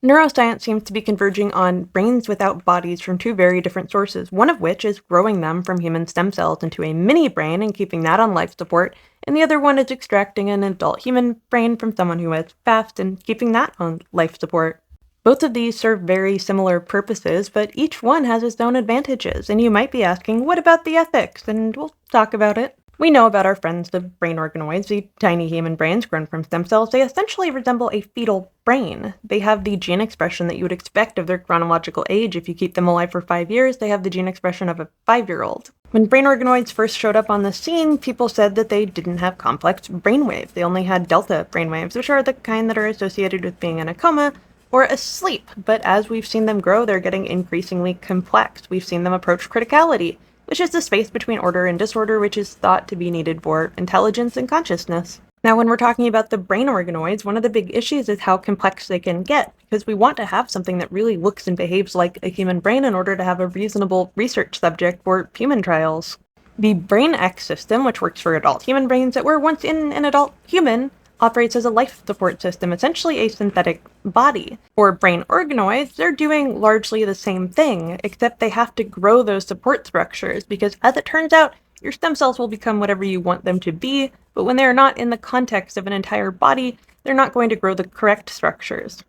Neuroscience seems to be converging on brains without bodies from two very different sources, one of which is growing them from human stem cells into a mini brain and keeping that on life support, and the other one is extracting an adult human brain from someone who has passed and keeping that on life support. Both of these serve very similar purposes, but each one has its own advantages, and you might be asking, what about the ethics? And we'll talk about it. We know about our friends, the brain organoids, the tiny human brains grown from stem cells. They essentially resemble a fetal brain. They have the gene expression that you would expect of their chronological age. If you keep them alive for 5 years, they have the gene expression of a 5-year-old. When brain organoids first showed up on the scene, people said that they didn't have complex brainwaves. They only had delta brainwaves, which are the kind that are associated with being in a coma or asleep. But as we've seen them grow, they're getting increasingly complex. We've seen them approach criticality, which is the space between order and disorder, which is thought to be needed for intelligence and consciousness. Now, when we're talking about the brain organoids, one of the big issues is how complex they can get, because we want to have something that really looks and behaves like a human brain in order to have a reasonable research subject for human trials. The Brain X system, which works for adult human brains that were once in an adult human, operates as a life support system, essentially a synthetic body. For brain organoids, they're doing largely the same thing, except they have to grow those support structures, because as it turns out, your stem cells will become whatever you want them to be, but when they're not in the context of an entire body, they're not going to grow the correct structures.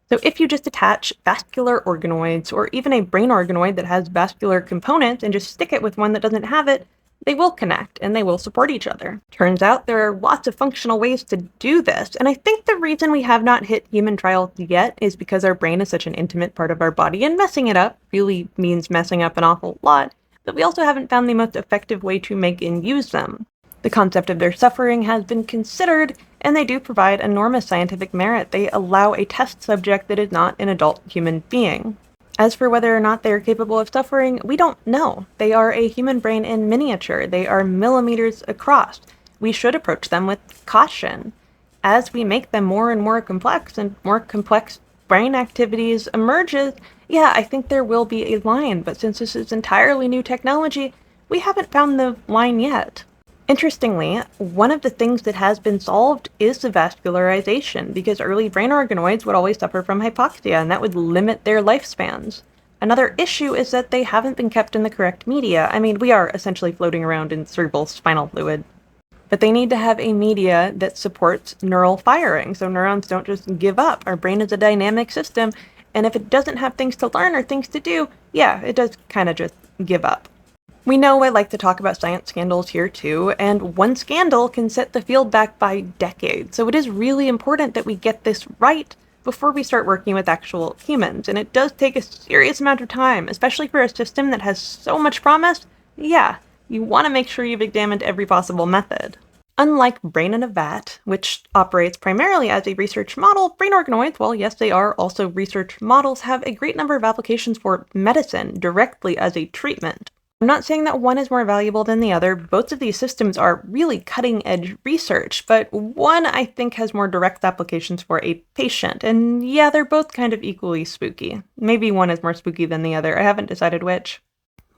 So if you just attach vascular organoids, or even a brain organoid that has vascular components, and just stick it with one that doesn't have it, they will connect, and they will support each other. Turns out there are lots of functional ways to do this, and I think the reason we have not hit human trials yet is because our brain is such an intimate part of our body, and messing it up really means messing up an awful lot, but we also haven't found the most effective way to make and use them. The concept of their suffering has been considered, and they do provide enormous scientific merit. They allow a test subject that is not an adult human being. As for whether or not they are capable of suffering, we don't know. They are a human brain in miniature. They are millimeters across. We should approach them with caution. As we make them more and more complex, and more complex brain activities emerges, yeah, I think there will be a line, but since this is entirely new technology, we haven't found the line yet. Interestingly, one of the things that has been solved is the vascularization, because early brain organoids would always suffer from hypoxia, and that would limit their lifespans. Another issue is that they haven't been kept in the correct media. I mean, we are essentially floating around in cerebral spinal fluid. But they need to have a media that supports neural firing, so neurons don't just give up. Our brain is a dynamic system, and if it doesn't have things to learn or things to do, yeah, it does kind of just give up. We know I like to talk about science scandals here too, and one scandal can set the field back by decades, so it is really important that we get this right before we start working with actual humans, and it does take a serious amount of time, especially for a system that has so much promise. Yeah, you want to make sure you've examined every possible method. Unlike Brain in a Vat, which operates primarily as a research model, brain organoids, well, yes, they are also research models, have a great number of applications for medicine directly as a treatment. I'm not saying that one is more valuable than the other. Both of these systems are really cutting-edge research, but one I think has more direct applications for a patient, and yeah, they're both kind of equally spooky. Maybe one is more spooky than the other, I haven't decided which.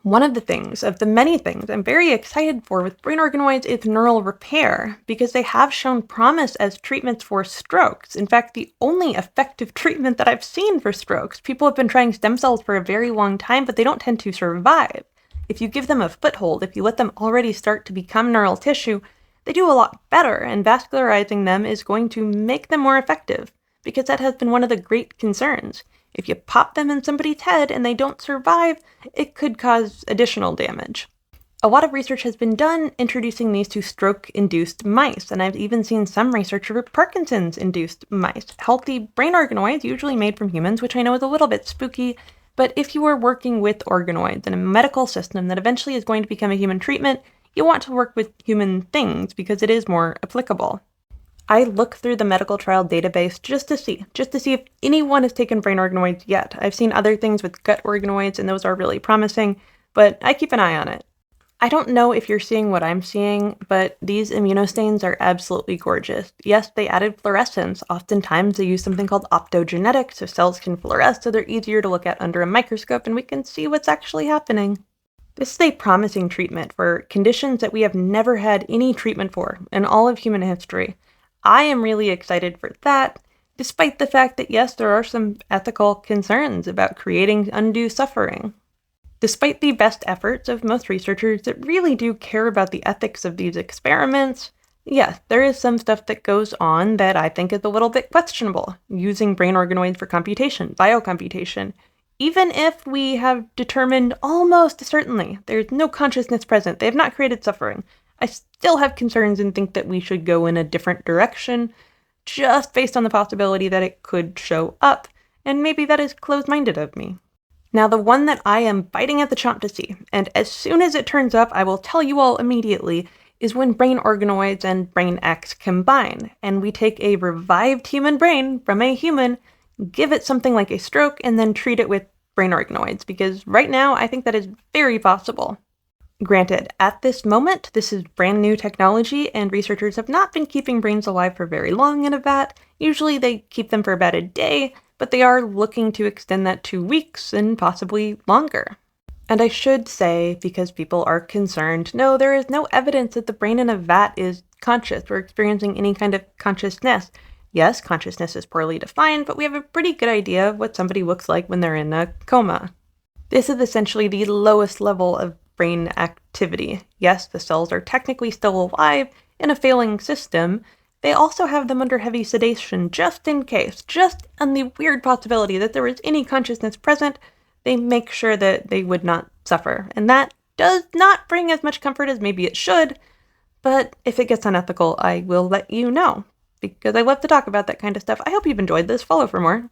One of the many things I'm very excited for with brain organoids is neural repair, because they have shown promise as treatments for strokes. In fact, the only effective treatment that I've seen for strokes. People have been trying stem cells for a very long time, but they don't tend to survive. If you give them a foothold, if you let them already start to become neural tissue, they do a lot better, and vascularizing them is going to make them more effective, because that has been one of the great concerns. If you pop them in somebody's head and they don't survive, it could cause additional damage. A lot of research has been done introducing these to stroke-induced mice, and I've even seen some research for Parkinson's-induced mice. Healthy brain organoids, usually made from humans, which I know is a little bit spooky, but if you are working with organoids in a medical system that eventually is going to become a human treatment, you want to work with human things because it is more applicable. I look through the medical trial database just to see if anyone has taken brain organoids yet. I've seen other things with gut organoids, and those are really promising, but I keep an eye on it. I don't know if you're seeing what I'm seeing, but these immunostains are absolutely gorgeous. Yes, they added fluorescence. Oftentimes they use something called optogenetics, so cells can fluoresce, so they're easier to look at under a microscope, and we can see what's actually happening. This is a promising treatment for conditions that we have never had any treatment for in all of human history. I am really excited for that. despite the fact that yes, there are some ethical concerns about creating undue suffering. Despite the best efforts of most researchers that really do care about the ethics of these experiments, yes, there is some stuff that goes on that I think is a little bit questionable, using brain organoids for computation, biocomputation. Even if we have determined almost certainly there's no consciousness present, they have not created suffering, I still have concerns and think that we should go in a different direction, just based on the possibility that it could show up, and maybe that is closed-minded of me. Now, the one that I am biting at the chomp to see, and as soon as it turns up, I will tell you all immediately, is when brain organoids and brain X combine, and we take a revived human brain from a human, give it something like a stroke, and then treat it with brain organoids, because right now I think that is very possible. Granted, at this moment, this is brand new technology, and researchers have not been keeping brains alive for very long in a vat. Usually they keep them for about a day, but they are looking to extend that to weeks and possibly longer. And I should say, because people are concerned, no, there is no evidence that the brain in a vat is conscious or experiencing any kind of consciousness. Yes, consciousness is poorly defined, but we have a pretty good idea of what somebody looks like when they're in a coma. This is essentially the lowest level of brain activity. Yes, the cells are technically still alive in a failing system. They also have them under heavy sedation just in case, just on the weird possibility that there is any consciousness present, they make sure that they would not suffer. And that does not bring as much comfort as maybe it should, but if it gets unethical, I will let you know, because I love to talk about that kind of stuff. I hope you've enjoyed this. Follow for more.